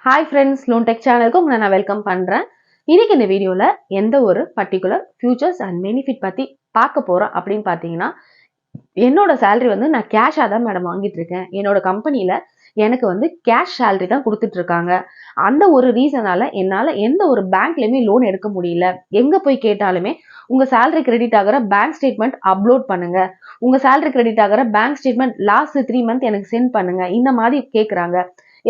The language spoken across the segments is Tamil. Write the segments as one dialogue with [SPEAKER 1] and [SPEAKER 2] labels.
[SPEAKER 1] Hi friends, Loan Tech channel ku நான் வெல்கம் பண்றேன். இன்னைக்கு இந்த வீடியோல எந்த ஒரு பர்టిక్యులர் ஃபியூச்சர்ஸ் அண்ட் பெனிஃபிட் பத்தி பார்க்க போறோம் அப்படின்னு பாத்தீங்கன்னா, என்னோட salary வந்து நான் கேஷா தான் மேடம் வாங்கிட்டு இருக்கேன். என்னோட கம்பெனில எனக்கு வந்து கேஷ் salary தான் கொடுத்துட்டு இருக்காங்க. அந்த ஒரு ரீசனால என்னால எந்த ஒரு பேங்க்லயுமே லோன் எடுக்க முடியல. எங்க போய் கேட்டாலுமே உங்க salary credit ஆகுற பேங்க் ஸ்டேட்மெண்ட் அப்லோட் பண்ணுங்க. உங்க salary credit ஆகுற பேங்க் ஸ்டேட்மெண்ட் லாஸ்ட் 3 மந்த் எனக்கு சென்ட் பண்ணுங்க. இந்த மாதிரி கேக்குறாங்க.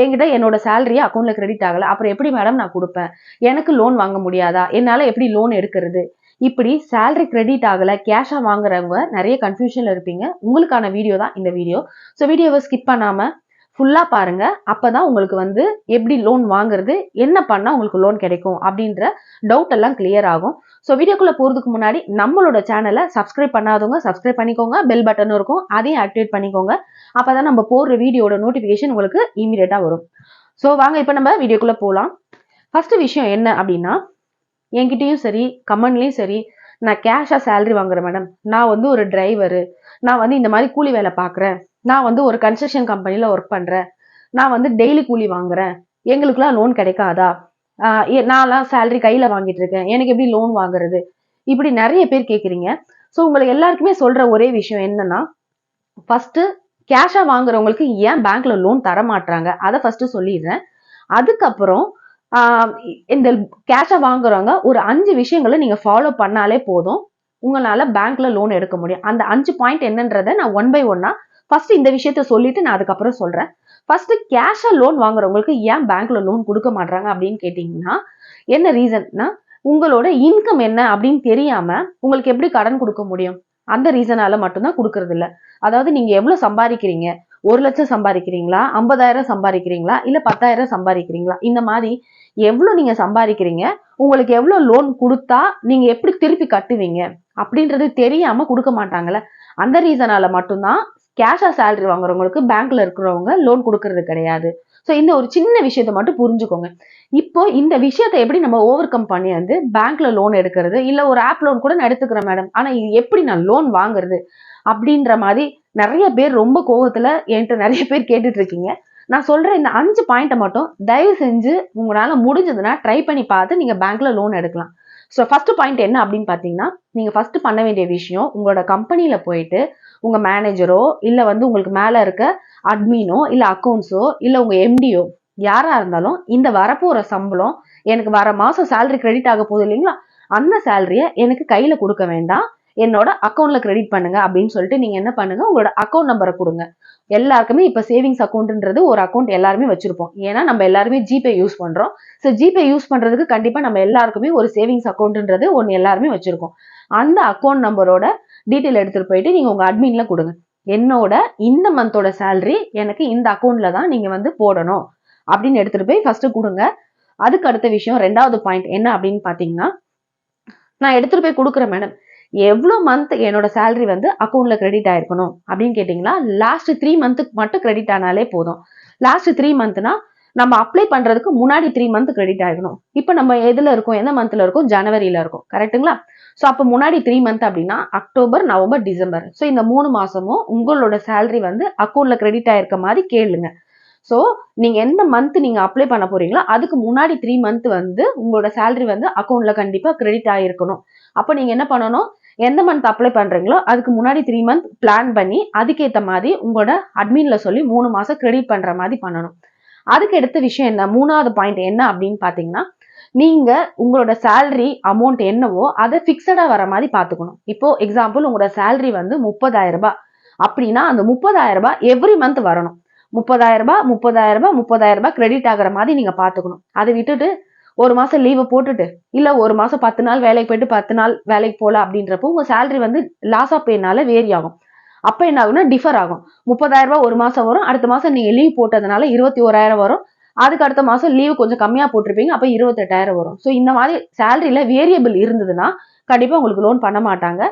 [SPEAKER 1] என்கிட்ட என்னோட சேலரியா அக்கௌண்ட்ல கிரெடிட் ஆகல. அப்புறம் எப்படி மேடம் நான் கொடுப்பேன்? எனக்கு லோன் வாங்க முடியாதா? என்னால எப்படி லோன் எடுக்கிறது? இப்படி சேலரி கிரெடிட் ஆகல, கேஷா வாங்குறவங்க நிறைய கன்ஃபியூஷன்ல இருப்பீங்க. உங்களுக்கான வீடியோ தான் இந்த வீடியோ. ஸோ வீடியோவை ஸ்கிப் பண்ணாம ஃபுல்லா பாருங்க. அப்பதான் உங்களுக்கு வந்து எப்படி லோன் வாங்குறது, என்ன பண்ணா உங்களுக்கு லோன் கிடைக்கும் அப்படின்ற டவுட் எல்லாம் கிளியர் ஆகும். ஸோ வீடியோக்குள்ள போறதுக்கு முன்னாடி நம்மளோட சேனலை சப்ஸ்கிரைப் பண்ணாதவங்க சப்ஸ்கிரைப் பண்ணிக்கோங்க. பெல் பட்டன் இருக்கும், அதையும் ஆக்டிவேட் பண்ணிக்கோங்க. அப்பதான் நம்ம போடுற வீடியோட நோட்டிபிகேஷன் உங்களுக்கு இமீடியட்டா வரும். ஸோ வாங்க இப்ப நம்ம வீடியோக்குள்ள போலாம். ஃபர்ஸ்ட் விஷயம் என்ன அப்படின்னா, என்கிட்டயும் சரி கமெண்ட்லயும் சரி நான் கேஷா சேலரி வாங்குறேன் மேடம், நான் வந்து ஒரு டிரைவரு, நான் வந்து இந்த மாதிரி கூலி வேலை பாக்குறேன், நான் வந்து ஒரு கன்ஸ்ட்ரக்ஷன் கம்பெனில ஒர்க் பண்றேன், நான் வந்து டெய்லி கூலி வாங்குறேன், எங்களுக்குலாம் லோன் கிடைக்காதா, நான்லாம் சேலரி கையில வாங்கிட்டு இருக்கேன், எனக்கு எப்படி லோன் வாங்குறது, இப்படி நிறைய பேர் கேக்குறீங்க. ஸோ உங்களுக்கு எல்லாருக்குமே சொல்ற ஒரே விஷயம் என்னன்னா, ஃபர்ஸ்ட் கேஷா வாங்குறவங்களுக்கு ஏன் பேங்க்ல லோன் தர மாட்டாங்க அதை ஃபர்ஸ்ட் சொல்லிடுறேன். அதுக்கப்புறம் இந்த கேஷா வாங்குறவங்க ஒரு 5 விஷயங்களை நீங்க ஃபாலோ பண்ணாலே போதும், உங்களால பேங்க்ல லோன் எடுக்க முடியும். அந்த 5 பாயிண்ட் என்னன்றதை நான் ஒன் பை ஒன்னா ஃபர்ஸ்ட் இந்த விஷயத்த சொல்லிட்டு நான் அதுக்கப்புறம் சொல்றேன். ஃபர்ஸ்ட் கேஷா லோன் வாங்குறவங்களுக்கு ஏன் பேங்க்ல லோன் கொடுக்க மாட்டாங்க அப்படின்னு கேட்டீங்கன்னா, என்ன ரீசன்னா, உங்களோட இன்கம் என்ன அப்படின்னு தெரியாம உங்களுக்கு எப்படி கடன் கொடுக்க முடியும்? அந்த ரீசனால மட்டும்தான் கொடுக்கறது இல்ல. அதாவது நீங்க எவ்வளவு சம்பாதிக்கிறீங்க, 1 லட்சம் சம்பாதிக்கிறீங்களா, 50,000 சம்பாதிக்கிறீங்களா, இல்ல 10,000 சம்பாதிக்கிறீங்களா, இந்த மாதிரி எவ்வளவு நீங்க சம்பாதிக்கிறீங்க, உங்களுக்கு எவ்வளவு லோன் கொடுத்தா நீங்க எப்படி திருப்பி கட்டுவீங்க அப்படின்றது தெரியாம கொடுக்க மாட்டாங்கல்ல. அந்த ரீசனால மட்டும்தான் கேஷா சேலரி வாங்குறவங்களுக்கு பேங்க்ல இருக்கிறவங்க லோன் கொடுக்கறது கிடையாது. ஸோ இந்த ஒரு சின்ன விஷயத்த மட்டும் புரிஞ்சுக்கோங்க. இப்போ இந்த விஷயத்தை எப்படி நம்ம ஓவர் கம் பண்ணி வந்து பேங்க்ல லோன் எடுக்கிறது, இல்ல ஒரு ஆப் லோன் கூட நான் எடுத்துக்கிறேன் மேடம், ஆனா இது எப்படி நான் லோன் வாங்குறது அப்படின்ற மாதிரி நிறைய பேர் ரொம்ப கோவத்துல என்கிட்ட நிறைய பேர் கேட்டுட்டு இருக்கீங்க. நான் சொல்ற இந்த 5 பாயிண்ட்டை மட்டும் தயவு செஞ்சு உங்களால முடிஞ்சதுன்னா ட்ரை பண்ணி பார்த்து நீங்க பேங்க்ல லோன் எடுக்கலாம். ஸோ ஃபர்ஸ்ட் பாயிண்ட் என்ன அப்படின்னு பாத்தீங்கன்னா, நீங்க ஃபர்ஸ்ட் பண்ண வேண்டிய விஷயம், உங்களோட கம்பெனில போயிட்டு உங்க மேனேஜரோ இல்ல வந்து உங்களுக்கு மேல இருக்க அட்மினோ இல்ல அக்கௌண்ட்ஸோ இல்ல உங்க எம்டியோ யாரா இருந்தாலும், இந்த வரப்போற சம்பளம் எனக்கு வர மாசம் சேலரி கிரெடிட் ஆக போகுது இல்லைங்களா, அந்த சேலரிய எனக்கு கையில கொடுக்க வேண்டாம், என்னோட அக்கௌண்ட்ல கிரெடிட் பண்ணுங்க அப்படின்னு சொல்லிட்டு நீங்க என்ன பண்ணுங்க, உங்களோட அக்கௌண்ட் நம்பரை கொடுங்க. எல்லாருக்குமே இப்ப சேவிங்ஸ் அக்கௌண்ட்ன்றது ஒரு அக்கௌண்ட் எல்லாருமே வச்சிருப்போம். ஏன்னா நம்ம எல்லாருமே ஜிபே யூஸ் பண்றோம். ஸோ ஜிபே யூஸ் பண்றதுக்கு கண்டிப்பா நம்ம எல்லாருக்குமே ஒரு சேவிங்ஸ் அக்கௌண்ட்ன்றது ஒன்னு எல்லாருமே வச்சிருக்கோம். அந்த அக்கௌண்ட் நம்பரோட டீட்டெயில் எடுத்துட்டு போயிட்டு நீங்க உங்க அட்மின்ல கொடுங்க. என்னோட இந்த மந்தோட சேலரி எனக்கு இந்த அக்கௌண்ட்ல தான் நீங்க வந்து போடணும் அப்படின்னு எடுத்துட்டு போய் ஃபர்ஸ்ட் கொடுங்க. அதுக்கு அடுத்த விஷயம், ரெண்டாவது பாயிண்ட் என்ன அப்படின்னு பாத்தீங்கன்னா, நான் எடுத்துட்டு போய் கொடுக்குறேன் மேடம், எவ்வளவு மந்த் என்னோட சேலரி வந்து அக்கௌண்ட்ல கிரெடிட் ஆயிருக்கணும் அப்படின்னு கேட்டீங்களா, லாஸ்ட் 3 மந்த்துக்கு மட்டும் கிரெடிட் ஆனாலே போதும். லாஸ்ட் 3 மந்த்னா நம்ம அப்ளை பண்றதுக்கு முன்னாடி 3 மந்த் கிரெடிட் ஆகணும். இப்ப நம்ம எதுல இருக்கோம், எந்த மந்த்ல இருக்கோம், ஜனவரியில இருக்கும், கரெக்ட்டுங்களா? சோ அப்ப முன்னாடி 3 மந்த் அப்படின்னா அக்டோபர், நவம்பர், டிசம்பர். சோ இந்த 3 மாசமும் உங்களோட சேலரி வந்து அக்கௌண்ட்ல கிரெடிட் ஆயிருக்க மாதிரி கேளுங்க. சோ நீங்க எந்த மந்த் நீங்க அப்ளை பண்ண போறீங்களோ அதுக்கு முன்னாடி 3 மந்த் வந்து உங்களோட சேலரி வந்து அக்கௌண்ட்ல கண்டிப்பா கிரெடிட் ஆயிருக்கணும். அப்ப நீங்க என்ன பண்ணணும், எந்த மந்த் அப்ளை பண்றீங்களோ அதுக்கு முன்னாடி 3 மந்த் பிளான் பண்ணி அதுக்கேத்த மாதிரி உங்களோட அட்மின்ல சொல்லி 3 மாசம் கிரெடிட் பண்ற மாதிரி பண்ணணும். அதுக்கு அடுத்த விஷயம் என்ன, மூணாவது பாயிண்ட் என்ன அப்படின்னு பாத்தீங்கன்னா, நீங்க உங்களோட சேலரி அமௌண்ட் என்னவோ அதை பிக்சடா வர மாதிரி பாத்துக்கணும். இப்போ எக்ஸாம்பிள் உங்களோட சேலரி வந்து 30,000 ரூபாய் அப்படின்னா அந்த 30,000 ரூபாய் எவ்ரி மந்த் வரணும். 30,000 ரூபாய் 30,000 ரூபாய் 30,000 ரூபாய் கிரெடிட் ஆகுற மாதிரி நீங்க பாத்துக்கணும். அதை விட்டுட்டு ஒரு மாசம் லீவை போட்டுட்டு இல்ல ஒரு மாசம் 10 நாள் வேலைக்கு போயிட்டு 10 நாள் வேலைக்கு போல அப்படின்றப்போ உங்க சேலரி வந்து லாஸ் ஆஃப் பேனால வேரி ஆகும். அப்ப என்ன ஆகும்னா டிஃபர் ஆகும். 30,000 ரூபாய் ஒரு மாசம் வரும், அடுத்த மாசம் நீங்க லீவ் போட்டதுனால 21,000 வரும், அதுக்கு அடுத்த மாசம் லீவ் கொஞ்சம் கம்மியா போட்டிருப்பீங்க, அப்ப 28,000 வரும். சோ இந்த மாதிரி சேலரியில வேரியபிள் இருந்ததுன்னா கண்டிப்பா உங்களுக்கு லோன் பண்ண மாட்டாங்க.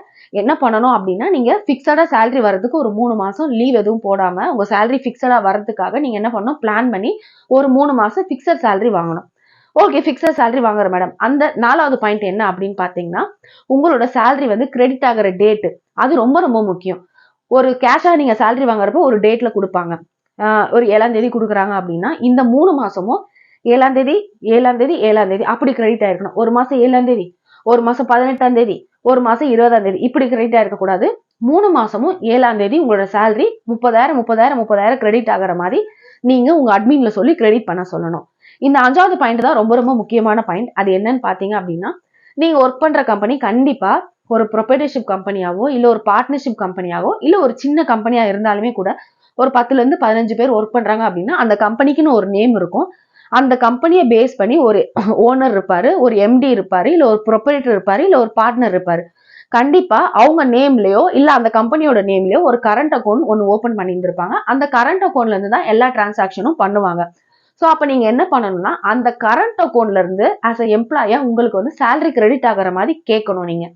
[SPEAKER 1] என்ன பண்ணணும் அப்படின்னா, நீங்க பிக்சடா சேலரி வர்றதுக்கு ஒரு 3 மாசம் லீவ் எதுவும் போடாம உங்க சேலரி பிக்சடா வர்றதுக்காக நீங்க என்ன பண்ணணும், பிளான் பண்ணி ஒரு 3 மாசம் பிக்சட் சேலரி வாங்கணும். ஓகே, பிக்சட் சேலரி வாங்குற மேடம். அந்த 4வது பாயிண்ட் என்ன அப்படின்னு பாத்தீங்கன்னா, உங்களோட சேலரி வந்து கிரெடிட் ஆகிற டேட், அது ரொம்ப ரொம்ப முக்கியம். ஒரு கேஷா நீங்க சேலரி வாங்குறப்போ ஒரு டேட்ல கொடுப்பாங்க. ஒரு 7ஆம் தேதி கொடுக்குறாங்க அப்படின்னா இந்த 3 மாசமும் 7ஆம் தேதி 7ஆம் தேதி 7ஆம் தேதி அப்படி கிரெடிட் ஆயிருக்கணும். ஒரு மாசம் 7ஆம் தேதி, ஒரு மாசம் 18ஆம் தேதி, ஒரு மாசம் 20ஆம் தேதி இப்படி கிரெடிட் ஆயிருக்க கூடாது. 3 மாசமும் 7ஆம் தேதி உங்களோட சேலரி 30,000 கிரெடிட் ஆகிற மாதிரி நீங்க உங்க அட்மின்ல சொல்லி கிரெடிட் பண்ண சொல்லணும். இந்த 5வது பாயிண்ட் தான் ரொம்ப ரொம்ப முக்கியமான பாயிண்ட். அது என்னன்னு பாத்தீங்க அப்படின்னா, நீங்க ஒர்க் பண்ற கம்பெனி கண்டிப்பா ஒரு ப்ரொப்ரைட்டர்ஷிப் கம்பெனியாவோ இல்ல ஒரு பார்ட்னர்ஷிப் கம்பெனியாவோ இல்ல ஒரு சின்ன கம்பெனியா இருந்தாலுமே கூட ஒரு 10ல இருந்து 15 பேர் ஒர்க் பண்றாங்க அப்படின்னா அந்த கம்பெனிக்குன்னு ஒரு நேம் இருக்கும். அந்த கம்பெனியை பேஸ் பண்ணி ஒரு ஓனர் இருப்பாரு, ஒரு எம்டி இருப்பாரு, இல்ல ஒரு ப்ரொப்ரைட்டர் இருப்பாரு, இல்ல ஒரு பார்ட்னர் இருப்பாரு. கண்டிப்பா அவங்க நேம்லயோ இல்ல அந்த கம்பெனியோட நேம்லயோ ஒரு கரண்ட் அக்கௌண்ட் ஒன்னு ஓபன் பண்ணியிருந்திருப்பாங்க. அந்த கரண்ட் அக்கௌண்ட்ல இருந்து தான் எல்லா டிரான்சாக்ஷனும் பண்ணுவாங்க. சோ அப்ப நீங்க என்ன பண்ணணும்னா அந்த கரண்ட் அக்கௌண்ட்ல இருந்து ஆஸ் அ எம்ப்ளாயா உங்களுக்கு வந்து சேலரி கிரெடிட் ஆகிற மாதிரி கேட்கணும் நீங்க.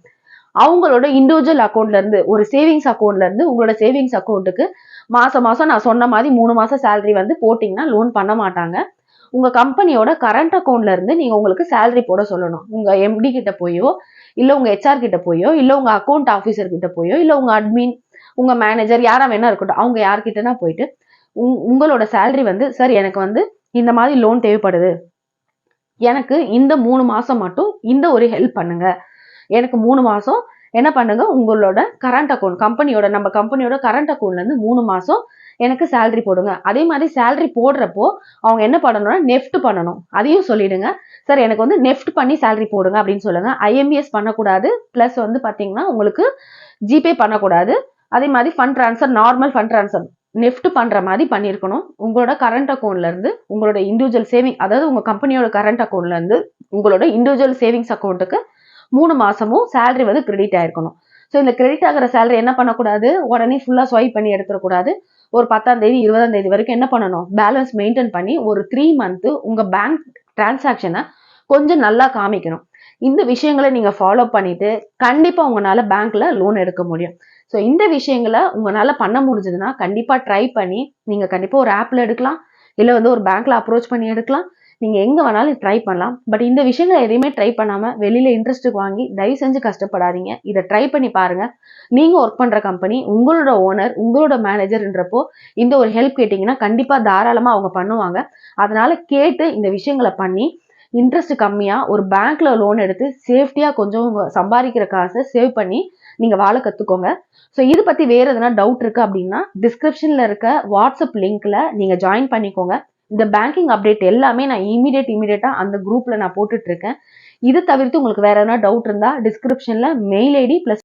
[SPEAKER 1] அவங்களோட இண்டிவிஜுவல் அக்கௌண்ட்ல இருந்து ஒரு சேவிங்ஸ் அக்கௌண்ட்ல இருந்து உங்களோட சேவிங்ஸ் அக்கௌண்ட்டுக்கு மாசம் மாசம் நான் சொன்ன மாதிரி 3 மாசம் சேலரி வந்து போட்டீங்கன்னா லோன் பண்ண மாட்டாங்க. உங்க கம்பெனியோட கரண்ட் அக்கௌண்ட்ல இருந்து நீங்க உங்களுக்கு சேலரி போட சொல்லணும். உங்க எம்டி கிட்ட போயோ இல்ல உங்க ஹெச்ஆர் கிட்ட போயோ இல்ல உங்க அக்கௌண்ட் ஆபீசர் கிட்ட போயோ இல்ல உங்க அட்மின் உங்க மேனேஜர் யாரா வேணா இருக்கட்டும் அவங்க யார்கிட்டனா போயிட்டு உங்களோட சேலரி வந்து சார் எனக்கு வந்து இந்த மாதிரி லோன் தேவைப்படுது, எனக்கு இந்த 3 மாசம் மட்டும் இந்த ஒரு ஹெல்ப் பண்ணுங்க, எனக்கு 3 மாசம் என்ன பண்ணுங்க உங்களோட கரண்ட் அக்கௌண்ட் கம்பெனியோட நம்ம கம்பெனியோட கரண்ட் அக்கௌண்ட்ல இருந்து 3 மாசம் எனக்கு சேலரி போடுங்க. அதே மாதிரி சேலரி போடுறப்போ அவங்க என்ன பண்ணணும்னா நெஃப்ட் பண்ணணும். அதையும் சொல்லிடுங்க. சார் எனக்கு வந்து நெஃப்ட் பண்ணி சேலரி போடுங்க அப்படின்னு சொல்லுங்க. ஐஎம்பிஎஸ் பண்ணக்கூடாது. பிளஸ் வந்து பாத்தீங்கன்னா உங்களுக்கு ஜிபே பண்ணக்கூடாது. அதே மாதிரி fund transfer normal fund transfer NEFT பண்ற மாதிரி பண்ணிருக்கணும். உங்களோட கரண்ட் அக்கௌண்ட்ல இருந்து உங்களோட இண்டிவிஜுவல் சேவிங் அதாவது உங்க கம்பெனியோட கரண்ட் அக்கௌண்ட்ல இருந்து உங்களோட இண்டிவிஜுவல் சேவிங்ஸ் அக்கௌண்ட்டுக்கு 3 மாசமும் சேலரி வந்து கிரெடிட் ஆயிருக்கணும். ஸோ இந்த கிரெடிட் ஆகிற சேலரி என்ன பண்ணக்கூடாது, உடனே ஃபுல்லா ஸ்வைப் பண்ணி எடுத்துடக்கூடாது. ஒரு 10ஆம் தேதி 20ஆம் தேதி வரைக்கும் என்ன பண்ணணும், பேலன்ஸ் மெயின்டைன் பண்ணி ஒரு 3 மந்த் உங்க பேங்க் டிரான்சாக்ஷனை கொஞ்சம் நல்லா காமிக்கணும். இந்த விஷயங்களை நீங்க ஃபாலோ பண்ணிட்டு கண்டிப்பா உங்களால பேங்க்ல லோன் எடுக்க முடியும். ஸோ இந்த விஷயங்களை உங்களால பண்ண முடிஞ்சதுன்னா கண்டிப்பா ட்ரை பண்ணி நீங்க கண்டிப்பா ஒரு ஆப்ல எடுக்கலாம், இல்ல வந்து ஒரு பேங்க்ல அப்ரோச் பண்ணி எடுக்கலாம். நீங்க எங்க வேணாலும் ட்ரை பண்ணலாம். பட் இந்த விஷயங்களை எதையுமே ட்ரை பண்ணாம வெளியில இன்ட்ரெஸ்ட்டுக்கு வாங்கி தயவு செஞ்சு கஷ்டப்படாதீங்க. இதை ட்ரை பண்ணி பாருங்க. நீங்க ஒர்க் பண்ற கம்பெனி உங்களோட ஓனர் உங்களோட மேனேஜர்ன்றப்போ இந்த ஒரு ஹெல்ப் கேட்டீங்கன்னா கண்டிப்பா தாராளமா அவங்க பண்ணுவாங்க. அதனால கேட்டு இந்த விஷயங்களை பண்ணி இன்ட்ரெஸ்ட் கம்மியா ஒரு பேங்க்ல லோன் எடுத்து சேஃப்டியா கொஞ்சம் சம்பாதிக்கிற காசை சேவ் பண்ணி நீங்க வாழ கத்துக்கோங்க. ஸோ இது பத்தி வேற எதனா டவுட் இருக்கு அப்படின்னா டிஸ்கிரிப்ஷன்ல இருக்க வாட்ஸ்அப் லிங்க்ல நீங்க ஜாயின் பண்ணிக்கோங்க. இந்த பேங்கிங் அப்டேட் எல்லாமே நான் இமீடியட்டா அந்த குரூப்ல நான் போட்டுட்டு இருக்கேன். இது தவிர்த்து உங்களுக்கு வேற எதனா டவுட் இருந்தா டிஸ்கிரிப்ஷன்ல மெயில் ஐடி பிளஸ்